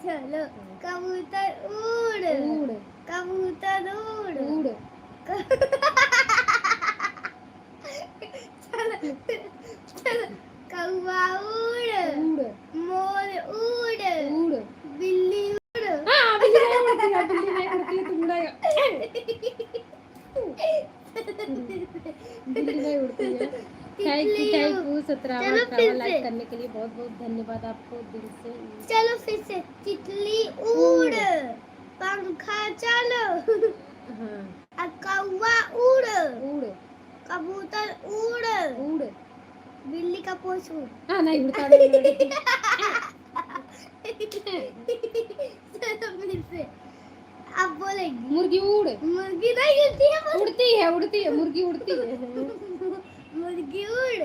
चलो कबूतर उड़ उड़ कबूतर उड़ उड़ चलो चलो कौवा उड़ उड़ मोर उड़ उड़ बिल्ली उड़ हाँ बिल्ली नहीं उड़ती है, बिल्ली नहीं उड़ती है, तुम उड़ाएगा। बिल्ली नहीं उड़ती है। थैंक यू 17वां चलो फिर 18वां से। लाइक करने के लिए बहुत बहुत धन्यवाद आपको दिल से। चलो फिर से तितली उड़ पंखा चलो हाँ कौवा उड़ उड़ कबूतर उड़ उड़ बिल्ली का पूंछ उड़ हाँ नहीं उड़ता नहीं चलो फिर से अब बोलेंगी मुर्गी उड़ मुर्गी नहीं उड़ती है उड़ती है मुर्गी उड़ती है। मुर्गी उड़